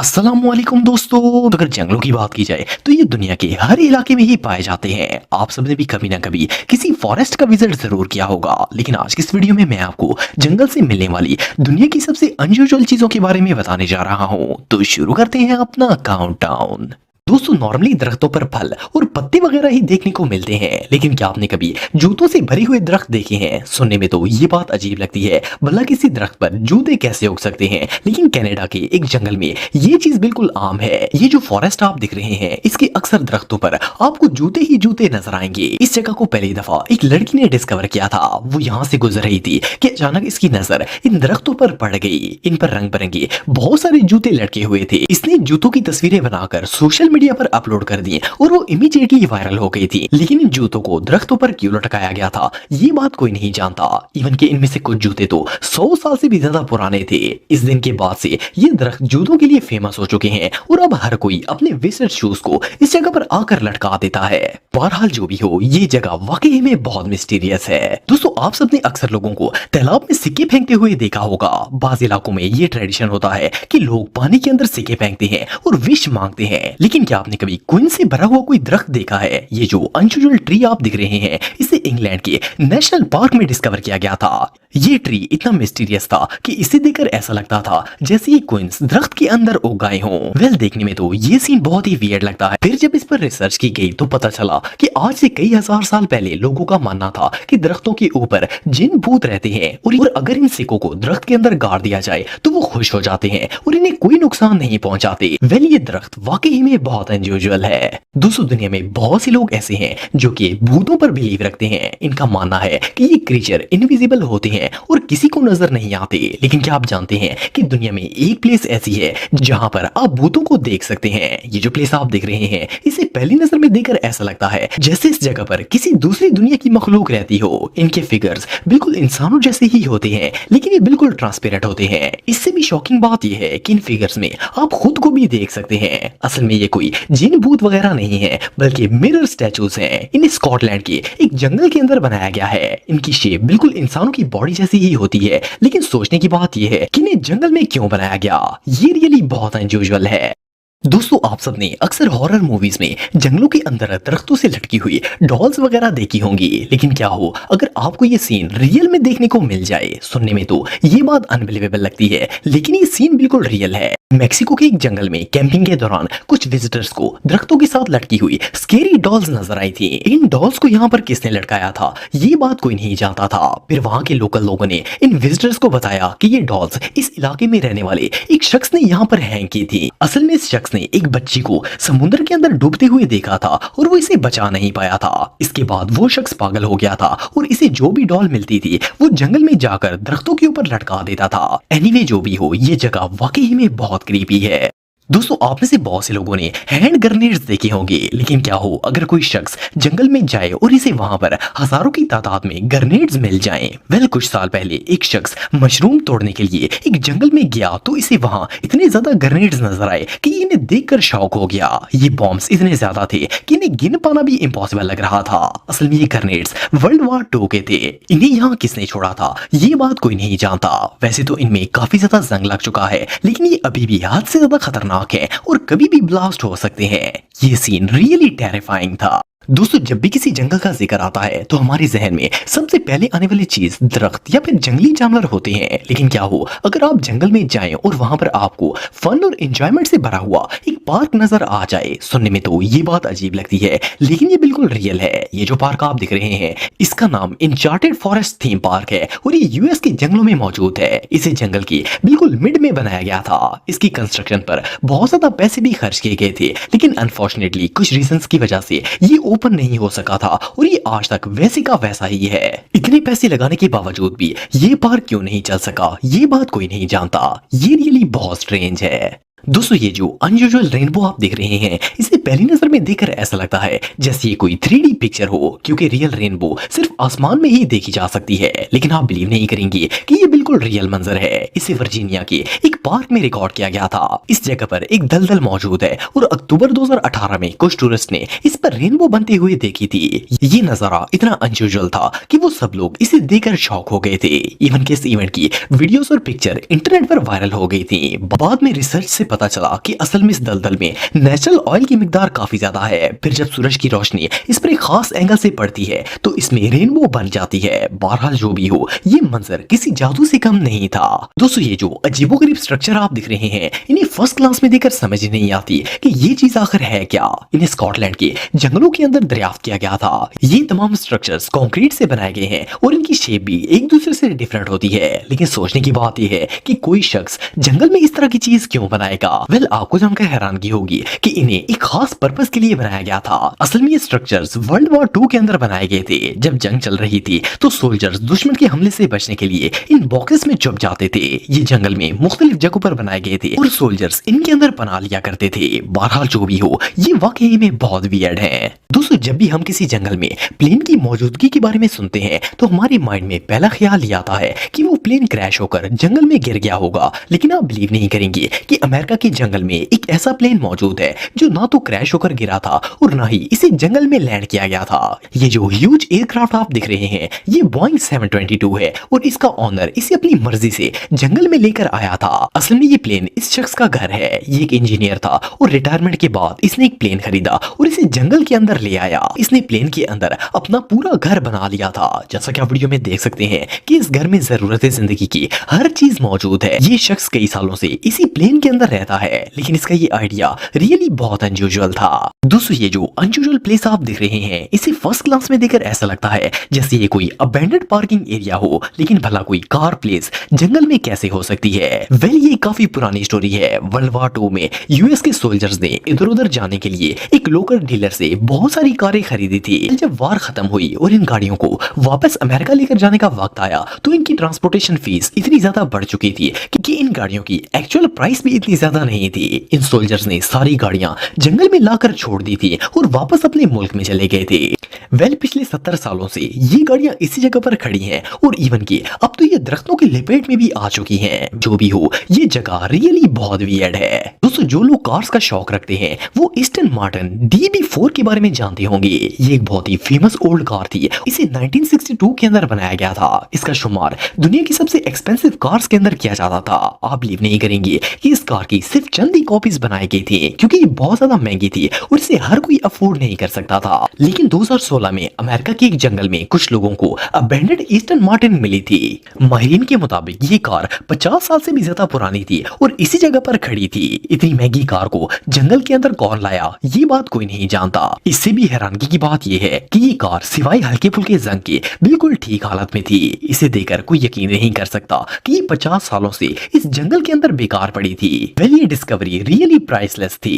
अस्सलामुअलैकुम दोस्तों। तो अगर जंगलों की बात की जाए तो ये दुनिया के हर इलाके में ही पाए जाते हैं। आप सबने भी कभी ना कभी किसी फॉरेस्ट का विजिट जरूर किया होगा। लेकिन आज की इस वीडियो में मैं आपको जंगल से मिलने वाली दुनिया की सबसे अनयूजुअल चीजों के बारे में बताने जा रहा हूँ। तो शुरू करते हैं अपना काउंटडाउन। दोस्तों नॉर्मली दरख्तों पर फल और पत्ते वगैरह ही देखने को मिलते हैं, लेकिन क्या आपने कभी जूतों से भरे हुए दरख्त देखे हैं? सुनने में तो ये बात अजीब लगती है, भला किसी दरख्त पर जूते कैसे उग सकते हैं? लेकिन कनाडा के एक जंगल में ये चीज बिल्कुल आम है। ये जो फॉरेस्ट आप दिख रहे हैं, इसके अक्सर दरख्तों पर आपको जूते ही जूते नजर आएंगे। इस जगह को पहली दफा एक लड़की ने डिस्कवर किया था। वो यहाँ से गुजर रही थी कि अचानक इसकी नजर इन दरख्तों पर पड़ गई। इन पर रंग बिरंगे बहुत सारे जूते लटके हुए थे। इसने जूतों की तस्वीरें बनाकर सोशल मीडिया पर अपलोड कर दी और वो इमीडिएटली वायरल हो गई थी। लेकिन इन जूतों को दरख्तों पर क्यों लटकाया गया था, ये बात कोई नहीं जानता। इवन के इनमें से कुछ जूते तो 100 साल से भी ज्यादा पुराने थे। इस दिन के बाद से ये दरख्त जूतों के लिए फेमस हो चुके हैं और अब हर कोई अपने विजिट शूज को इस जगह पर आकर लटका देता है। बहरहाल जो भी हो, ये जगह वाकई में बहुत मिस्टीरियस है। दोस्तों आप सबने अक्सर लोगों को तालाब में सिक्के फेंकते हुए देखा होगा। बाज इलाकों में ये ट्रेडिशन होता है कि लोग पानी के अंदर सिक्के फेंकते हैं और विश मांगते हैं। लेकिन क्या आपने कभी क्वीन से भरा हुआ कोई दरख्त देखा है? ये जो अनयूजुअल ट्री आप दिख रहे हैं, इसे इंग्लैंड के नेशनल पार्क में डिस्कवर किया गया था। ये ट्री इतना मिस्टीरियस था कि इसे देखकर ऐसा लगता था जैसे ये क्वींस दरख्त के अंदर उग गए हों। वेल देखने में तो ये सीन बहुत ही वियर्ड लगता है। फिर जब इस पर रिसर्च की गई तो पता चला कि आज से कई हजार साल पहले लोगों का मानना था कि दरख्तों के ऊपर जिन भूत रहते हैं और अगर इन सिक्कों को दरख्त के अंदर गाड़ दिया जाए तो वो खुश हो जाते हैं और इन्हें कोई नुकसान नहीं पहुंचाते। वेल ये दरख्त वाकई में बहुत अनयूजुअल है। दोस्तों दुनिया में बहुत से लोग ऐसे हैं जो कि भूतों पर बिलीव रखते हैं। इनका मानना है कि ये क्रीचर इनविजिबल होते हैं और किसी को नजर नहीं आते। लेकिन क्या आप जानते हैं कि दुनिया में एक प्लेस ऐसी है जहां पर आप भूतों को देख सकते हैं? ये जो प्लेस आप देख रहे हैं, इसे पहली नजर में देखकर ऐसा लगता है जैसे इस जगह पर किसी दूसरी दुनिया की मखलूक रहती हो। इनके फिगर्स बिल्कुल इंसानों जैसे ही होते हैं, लेकिन ये बिल्कुल ट्रांसपेरेंट होते हैं। इससे भी शॉकिंग बात यह है कि इन फिगर्स में आप खुद को भी देख सकते हैं। असल में ये कोई जिन भूत वगैरह नहीं है, बल्कि मिरर स्टैचूज हैं। इन्हें स्कॉटलैंड के एक जंगल के अंदर बनाया गया है। इनकी शेप बिल्कुल इंसानों की बॉडी जैसी ही होती है। लेकिन सोचने की बात यह है कि इन्हें जंगल में क्यों बनाया गया, ये रियली बहुत अनयूजुअल है। दोस्तों आप सबने अक्सर हॉरर मूवीज में जंगलों के अंदर दरख्तों से लटकी हुई डॉल्स वगैरह देखी होंगी। लेकिन क्या हो अगर आपको ये सीन रियल में देखने को मिल जाए? सुनने में तो ये बात अनबिलीवेबल लगती है, लेकिन ये सीन बिल्कुल रियल है। मेक्सिको के एक जंगल में कैंपिंग के दौरान कुछ विजिटर्स को दरख्तों के साथ लटकी हुई स्केरी डॉल्स नजर आई थी। इन डॉल्स को यहाँ पर किसने लटकाया था, ये बात कोई नहीं जानता था। फिर वहां के लोकल लोगों ने इन विजिटर्स को बताया कि ये डॉल्स इस इलाके में रहने वाले एक शख्स ने यहाँ पर हैंग की थी। असल में इस शख्स ने एक बच्ची को समुद्र के अंदर डूबते हुए देखा था और वो इसे बचा नहीं पाया था। इसके बाद वो शख्स पागल हो गया था और इसे जो भी डॉल मिलती थी वो जंगल में जाकर दरख्तों के ऊपर लटका देता था। एनीवे जो भी हो, ये जगह वाकई में बहुत क्रीपी है। दोस्तों आप में से बहुत से लोगों ने हैंड ग्रेनेड्स देखे होंगे। लेकिन क्या हो अगर कोई शख्स जंगल में जाए और इसे वहां पर हजारों की तादाद में ग्रेनेड्स मिल जाएं? वेल कुछ साल पहले एक शख्स मशरूम तोड़ने के लिए एक जंगल में गया तो इसे वहां इतने ज्यादा ग्रेनेड्स नजर आए कि इन्हें देखकर शॉक हो गया। ये बॉम्ब्स इतने ज्यादा थे कि इन्हें गिन पाना भी इम्पॉसिबल लग रहा था। असल में ये ग्रेनेड्स वर्ल्ड वॉर 2 के थे। इन्हें यहाँ किसने छोड़ा था, ये बात कोई नहीं जानता। वैसे तो इनमें काफी ज्यादा जंग लग चुका है, लेकिन ये अभी भी हद से ज्यादा खतरनाक है और कभी भी ब्लास्ट हो सकते हैं। ये सीन रियली टेरिफाइंग था। दोस्तों जब भी किसी जंगल का जिक्र आता है तो हमारे जहन में सबसे पहले आने वाली चीज दरख्त या फिर जंगली जानवर होते हैं। लेकिन क्या हो अगर आप जंगल में जाएं और वहां पर आपको फन और एंजॉयमेंट से भरा हुआ एक पार्क नजर आ जाए? सुनने में तो ये बात अजीब लगती है, लेकिन ये बिल्कुल रियल है। ये जो पार्क आप दिख रहे हैं, इसका नाम इनचार्टेड फॉरेस्ट थीम पार्क है और ये यूएस के जंगलों में मौजूद है। इसे जंगल की बिल्कुल मिड में बनाया गया था। इसकी कंस्ट्रक्शन पर बहुत ज्यादा पैसे भी खर्च किए गए थे, लेकिन अनफॉर्चुनेटली कुछ रीजंस की वजह से ये ओपन नहीं हो सका था और ये आज तक वैसे का वैसा ही है। इतने पैसे लगाने के बावजूद भी ये पार्क क्यों नहीं चल सका, ये बात कोई नहीं जानता। ये रियली बहुत स्ट्रेंज है। दोस्तों ये जो अनयूजुअल रेनबो आप देख रहे हैं, इसे पहली नजर में देखकर ऐसा लगता है जैसे ये कोई 3D पिक्चर हो, क्योंकि रियल रेनबो सिर्फ आसमान में ही देखी जा सकती है। लेकिन आप बिलीव नहीं करेंगे कि ये बिल्कुल रियल मंजर है। इसे वर्जीनिया के एक पार्क में रिकॉर्ड किया गया था। इस जगह पर एक दलदल मौजूद है और अक्टूबर 2018 में कुछ टूरिस्ट ने इस पर रेनबो बनते हुए देखी थी। ये नजारा इतना अनयूजुअल था कि वो सब लोग इसे देखकर शॉक हो गए थे। इवन के इस इवेंट की वीडियोस और पिक्चर इंटरनेट पर वायरल हो गई थी। बाद में रिसर्च से पता चला कि असल में इस दलदल में नेचुरल ऑयल की मिकदार काफी ज्यादा है। फिर जब सूरज की रोशनी इस पर एक खास एंगल से पड़ती है तो इसमें रेनबो बन जाती है। बहरहाल जो भी हो, ये मंजर किसी जादू से कम नहीं था। दोस्तों, ये जो अजीबोगरीब स्ट्रक्चर आप दिख रहे हैं, इन्हें फर्स्ट क्लास में देखकर समझ ही नहीं आती कि ये चीज आखिर है क्या। इन्हें स्कॉटलैंड के जंगलों के अंदर दरियाफ्त किया गया था। ये तमाम स्ट्रक्चर्स कंक्रीट से बनाए गए हैं और इनकी शेप भी एक दूसरे से डिफरेंट होती है। लेकिन सोचने की बात यह है कि कोई शख्स जंगल में इस तरह की चीज क्यों बनाएगा। वेल, आपको जानकर हैरानगी होगी कि इन्हें एक खास पर्पस के लिए बनाया गया था। असल में ये स्ट्रक्चर्स वर्ल्ड वॉर 2 के अंदर बनाए गए थे। जब जंग चल रही थी तो सोल्जर्स दुश्मन के हमले से बचने के लिए इन बॉक्सेस में छुप जाते थे। ये जंगल में मुख्तलिफ जगहों पर बनाए गए थे और सोल्जर्स इनके अंदर पनाह लिया करते थे। बहरहाल जो भी हो, ये वाकई में बहुत वियर्ड है। दोस्तों, जब भी हम किसी जंगल में प्लेन की मौजूदगी के बारे में सुनते हैं तो हमारे माइंड में पहला ख्याल ये आता है कि वो प्लेन क्रैश होकर जंगल में गिर गया होगा। लेकिन आप बिलीव नहीं करेंगे कि अमेरिका के जंगल में एक ऐसा प्लेन मौजूद है जो ना तो क्रैश होकर गिरा था और ना ही इसे जंगल में लैंड किया गया था। ये जो ह्यूज एयरक्राफ्ट आप दिख रहे हैं, ये बोइंग 722 है और इसका ऑनर इसे अपनी मर्जी से जंगल में लेकर आया था। असल में ये प्लेन इस शख्स का घर है। ये एक इंजीनियर था और रिटायरमेंट के बाद इसने एक प्लेन खरीदा और इसे जंगल के अंदर ले आया। इसने प्लेन के अंदर अपना पूरा घर बना लिया था। जैसा कि आप वीडियो में देख सकते हैं कि इस घर में जरूरत जिंदगी की हर चीज मौजूद है। ये शख्स कई सालों से इसी प्लेन के अंदर रहता है, लेकिन इसका ये आइडिया रियली बहुत अनयूजुअल था। दोस्तों, ये जो अनयूजुअल प्लेस आप देख रहे हैं, इसे फर्स्ट क्लास में देखकर ऐसा लगता है जैसे ये कोई अबैंडन्ड पार्किंग एरिया हो। लेकिन भला कोई कार प्लेस जंगल में कैसे हो सकती है? वेल, ये काफी पुरानी स्टोरी है। वर्ल्ड वॉर 2 में यूएस के सोल्जर्स ने इधर उधर जाने के लिए एक लोकल डीलर से बहुत सारी कारें खरीदी थी। जब वार खत्म हुई और इन गाड़ियों को वापस अमेरिका लेकर जाने का वक्त आया तो इनकी ट्रांसपोर्टेशन फीस इतनी ज्यादा बढ़ चुकी थी कि इन गाड़ियों की एक्चुअल प्राइस भी इतनी ज्यादा नहीं थी। इन सोल्जर्स ने सारी गाड़ियां जंगल में लाकर छोड़ दी थी और वापस अपने मुल्क में चले गए थे। वेल, पिछले 70 सालों से ये गाड़ियां इसी जगह पर खड़ी हैं और इवन की अब तो ये दरख्तों की लपेट में भी आ चुकी हैं। जो भी हो, ये जगह रियली बहुत वियर्ड है। दोस्तों, जो लोग कार्स का शौक रखते हैं वो एस्टन मार्टिन DB4 के बारे में जानते होंगे। ये एक बहुत ही फेमस ओल्ड कार थी। इसे 1962 के अंदर बनाया गया था। इसका शुमार दुनिया की सबसे एक्सपेंसिव कार्स के अंदर किया जाता था। आप बिलीव नहीं करेंगे कि इस कार की सिर्फ चंद ही कॉपीज बनाई गई थी क्योंकि ये बहुत ज्यादा महंगी थी और इसे हर कोई अफोर्ड नहीं कर सकता था। लेकिन 2016 में अमेरिका के एक जंगल में कुछ लोगों को अबैंडन्ड एस्टन मार्टिन मिली थी। माहिरीन के मुताबिक ये कार 50 साल से भी ज्यादा पुरानी थी और इसी जगह पर खड़ी थी। इतनी महंगी कार को जंगल के अंदर कौन लाया, ये बात कोई नहीं जानता। इससे भी हैरानगी की बात यह है कि ये कार सिवाय हल्के फुल्के जंग के बिल्कुल ठीक हालत में थी। इसे देखकर कोई यकीन नहीं कर सकता कि ये 50 सालों से इस जंगल के अंदर बेकार पड़ी थी। वेल, ये डिस्कवरी रियली प्राइसलेस थी।